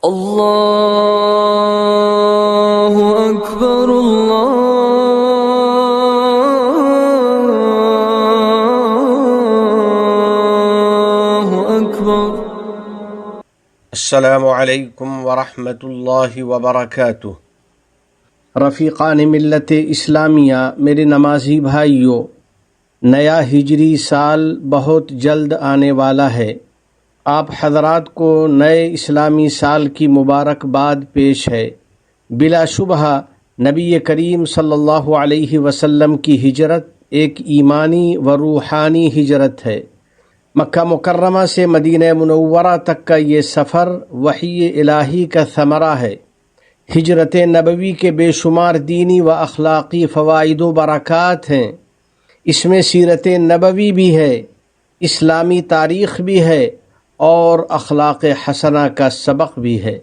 اللہ اکبر اللہ اکبر۔ السلام علیکم ورحمۃ اللہ وبرکاتہ۔ رفیقان ملت اسلامیہ، میرے نمازی بھائیوں، نیا ہجری سال بہت جلد آنے والا ہے۔ آپ حضرات کو نئے اسلامی سال کی مبارکباد پیش ہے۔ بلا شبہ نبی کریم صلی اللہ علیہ وسلم کی ہجرت ایک ایمانی و روحانی ہجرت ہے۔ مکہ مکرمہ سے مدینہ منورہ تک کا یہ سفر وحی الہی کا ثمرہ ہے۔ ہجرت نبوی کے بے شمار دینی و اخلاقی فوائد و برکات ہیں۔ اس میں سیرت نبوی بھی ہے، اسلامی تاریخ بھی ہے اور اخلاق حسنہ کا سبق بھی ہے۔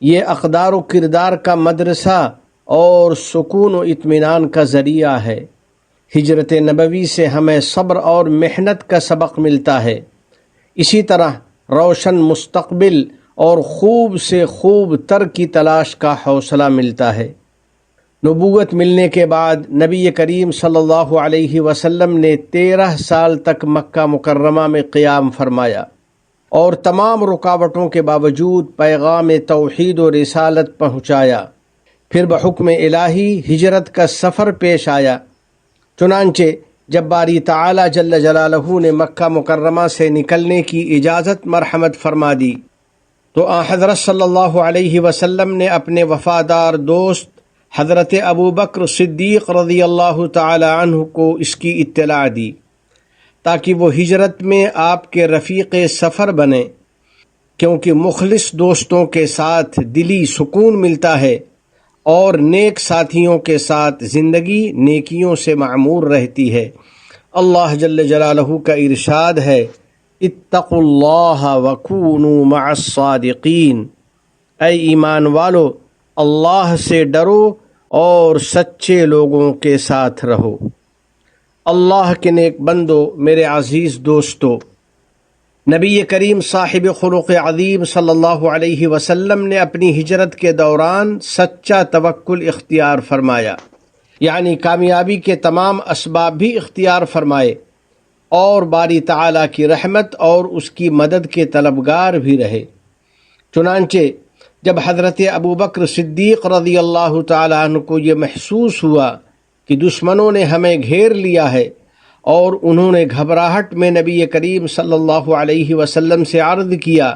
یہ اقدار و کردار کا مدرسہ اور سکون و اطمینان کا ذریعہ ہے۔ ہجرت نبوی سے ہمیں صبر اور محنت کا سبق ملتا ہے۔ اسی طرح روشن مستقبل اور خوب سے خوب تر کی تلاش کا حوصلہ ملتا ہے۔ نبوت ملنے کے بعد نبی کریم صلی اللہ علیہ وسلم نے 13 سال تک مکہ مکرمہ میں قیام فرمایا اور تمام رکاوٹوں کے باوجود پیغام توحید و رسالت پہنچایا۔ پھر بحکم الہی ہجرت کا سفر پیش آیا۔ چنانچہ جب باری تعالی جل جلالہ نے مکہ مکرمہ سے نکلنے کی اجازت مرحمت فرما دی تو آن حضرت صلی اللہ علیہ وسلم نے اپنے وفادار دوست حضرت ابوبکر صدیق رضی اللہ تعالی عنہ کو اس کی اطلاع دی تاکہ وہ ہجرت میں آپ کے رفیق سفر بنے، کیونکہ مخلص دوستوں کے ساتھ دلی سکون ملتا ہے اور نیک ساتھیوں کے ساتھ زندگی نیکیوں سے معمور رہتی ہے۔ اللہ جل جلالہ کا ارشاد ہے، اتقوا اللہ وکونوا مع الصادقین، اے ایمان والو اللہ سے ڈرو اور سچے لوگوں کے ساتھ رہو۔ اللہ کے نیک بندو، میرے عزیز دوستو، نبی کریم صاحب خلق عظیم صلی اللہ علیہ وسلم نے اپنی ہجرت کے دوران سچا توکل اختیار فرمایا، یعنی کامیابی کے تمام اسباب بھی اختیار فرمائے اور باری تعالیٰ کی رحمت اور اس کی مدد کے طلبگار بھی رہے۔ چنانچہ جب حضرت ابوبکر صدیق رضی اللہ تعالیٰ عنہ کو یہ محسوس ہوا کہ دشمنوں نے ہمیں گھیر لیا ہے اور انہوں نے گھبراہٹ میں نبی کریم صلی اللہ علیہ وسلم سے عرض کیا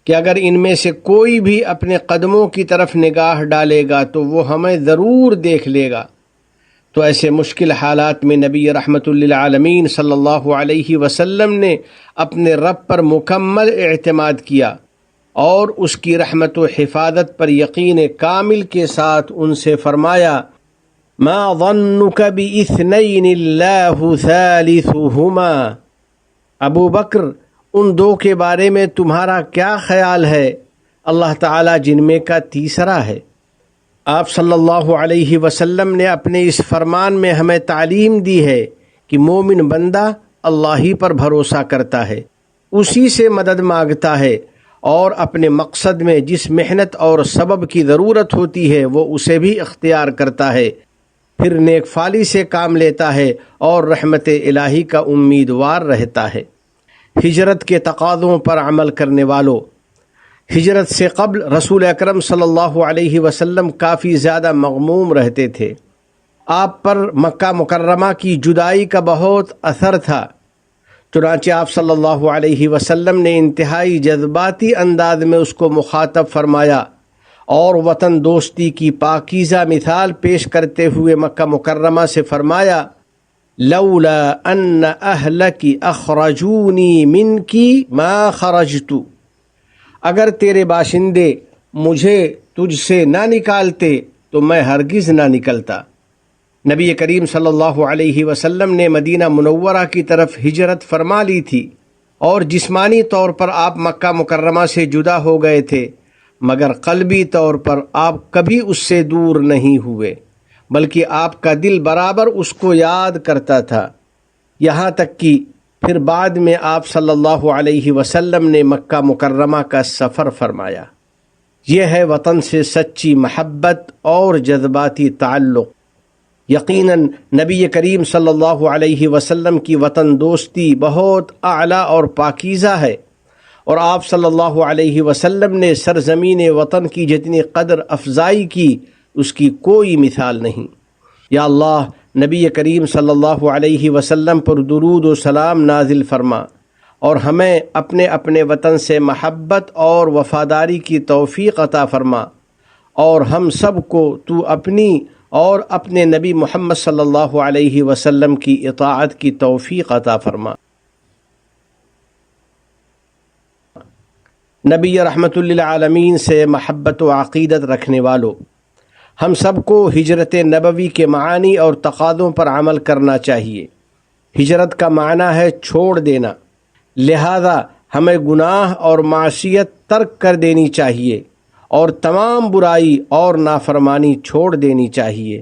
کہ اگر ان میں سے کوئی بھی اپنے قدموں کی طرف نگاہ ڈالے گا تو وہ ہمیں ضرور دیکھ لے گا، تو ایسے مشکل حالات میں نبی رحمت للعالمین صلی اللہ علیہ وسلم نے اپنے رب پر مکمل اعتماد کیا اور اس کی رحمت و حفاظت پر یقین کامل کے ساتھ ان سے فرمایا، ما ظنک باثنین اللہ ثالثہما، ابو بکر ان دو کے بارے میں تمہارا کیا خیال ہے؟ اللہ تعالیٰ جن میں کا تیسرا ہے۔ آپ صلی اللہ علیہ وسلم نے اپنے اس فرمان میں ہمیں تعلیم دی ہے کہ مومن بندہ اللہ ہی پر بھروسہ کرتا ہے، اسی سے مدد مانگتا ہے اور اپنے مقصد میں جس محنت اور سبب کی ضرورت ہوتی ہے وہ اسے بھی اختیار کرتا ہے، پھر نیک فالی سے کام لیتا ہے اور رحمت الہی کا امیدوار رہتا ہے۔ ہجرت کے تقاضوں پر عمل کرنے والوں، ہجرت سے قبل رسول اکرم صلی اللہ علیہ وسلم کافی زیادہ مغموم رہتے تھے۔ آپ پر مکہ مکرمہ کی جدائی کا بہت اثر تھا، چنانچہ آپ صلی اللہ علیہ وسلم نے انتہائی جذباتی انداز میں اس کو مخاطب فرمایا اور وطن دوستی کی پاکیزہ مثال پیش کرتے ہوئے مکہ مکرمہ سے فرمایا، لولا ان اہلک اخرجونی منکی ما خرجت، اگر تیرے باشندے مجھے تجھ سے نہ نکالتے تو میں ہرگز نہ نکلتا۔ نبی کریم صلی اللہ علیہ وسلم نے مدینہ منورہ کی طرف ہجرت فرما لی تھی اور جسمانی طور پر آپ مکہ مکرمہ سے جدا ہو گئے تھے، مگر قلبی طور پر آپ کبھی اس سے دور نہیں ہوئے، بلکہ آپ کا دل برابر اس کو یاد کرتا تھا، یہاں تک کہ پھر بعد میں آپ صلی اللہ علیہ وسلم نے مکہ مکرمہ کا سفر فرمایا۔ یہ ہے وطن سے سچی محبت اور جذباتی تعلق۔ یقیناً نبی کریم صلی اللہ علیہ وسلم کی وطن دوستی بہت اعلیٰ اور پاکیزہ ہے، اور آپ صلی اللہ علیہ وسلم نے سرزمین وطن کی جتنی قدر افزائی کی اس کی کوئی مثال نہیں۔ یا اللہ، نبی کریم صلی اللہ علیہ وسلم پر درود و سلام نازل فرما، اور ہمیں اپنے اپنے وطن سے محبت اور وفاداری کی توفیق عطا فرما، اور ہم سب کو تو اپنی اور اپنے نبی محمد صلی اللہ علیہ وسلم کی اطاعت کی توفیق عطا فرما۔ نبی رحمت للعالمین سے محبت و عقیدت رکھنے والوں، ہم سب کو ہجرت نبوی کے معانی اور تقاضوں پر عمل کرنا چاہیے۔ ہجرت کا معنی ہے چھوڑ دینا، لہذا ہمیں گناہ اور معصیت ترک کر دینی چاہیے اور تمام برائی اور نافرمانی چھوڑ دینی چاہیے۔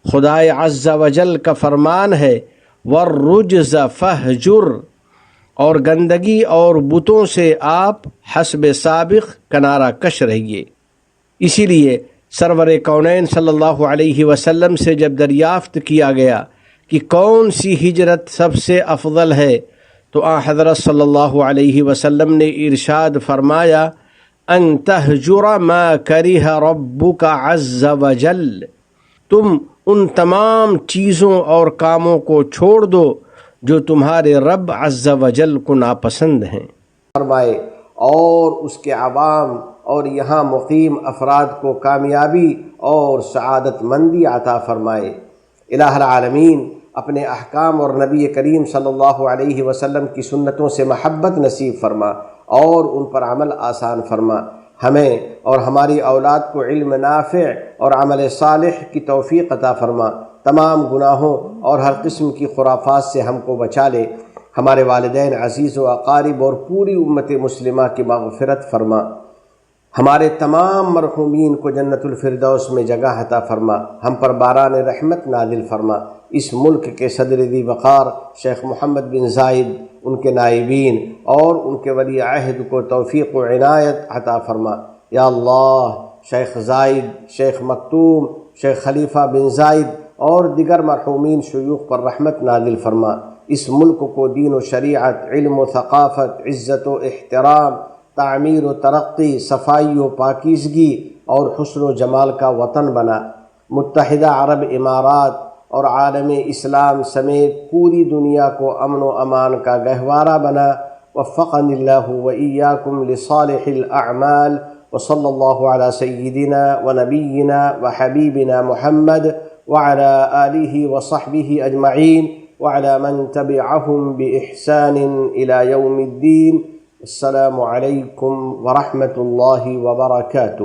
خدائے عز و جل کا فرمان ہے وَالرُّجْزَ فَاهْجُرْ، اور گندگی اور بتوں سے آپ حسب سابق کنارہ کش رہیے۔ اسی لیے سرور کونین صلی اللہ علیہ وسلم سے جب دریافت کیا گیا کہ کون سی ہجرت سب سے افضل ہے، تو آن حضرت صلی اللہ علیہ وسلم نے ارشاد فرمایا ان تہجر ما کرہ ربک عز وجل، تم ان تمام چیزوں اور کاموں کو چھوڑ دو جو تمہارے رب عز وجل کو ناپسند ہیں فرمائے، اور اس کے عوام اور یہاں مقیم افراد کو کامیابی اور سعادت مندی عطا فرمائے۔ الہ العالمین اپنے احکام اور نبی کریم صلی اللہ علیہ وسلم کی سنتوں سے محبت نصیب فرما اور ان پر عمل آسان فرما۔ ہمیں اور ہماری اولاد کو علم نافع اور عمل صالح کی توفیق عطا فرما۔ تمام گناہوں اور ہر قسم کی خرافات سے ہم کو بچا لے۔ ہمارے والدین، عزیز و اقارب اور پوری امت مسلمہ کی مغفرت فرما۔ ہمارے تمام مرحومین کو جنت الفردوس میں جگہ عطا فرما۔ ہم پر باران رحمت نازل فرما۔ اس ملک کے صدر ذی وقار شیخ محمد بن زائد، ان کے نائبین اور ان کے ولی عہد کو توفیق و عنایت عطا فرما۔ یا اللہ، شیخ زائد، شیخ مکتوم، شیخ خلیفہ بن زائد اور دیگر مرحومین شیوخ پر رحمت نازل فرما۔ اس ملک کو دین و شریعت، علم و ثقافت، عزت و احترام، تعمیر و ترقی، صفائی و پاکیزگی اور حسن و جمال کا وطن بنا۔ متحدہ عرب امارات اور عالم اسلام سمیت پوری دنیا کو امن و امان کا گہوارہ بنا۔ وفقنی اللہ و ایاکم لصالح الاعمال، وصلی اللہ علی سیدنا و نبینا و حبیبنا محمد وعلى آلہ وصحبہ اجمعین وعلى من تبعهم بإحسان إلى يوم الدين۔ السلام علیکم ورحمۃ اللہ وبرکاتہ۔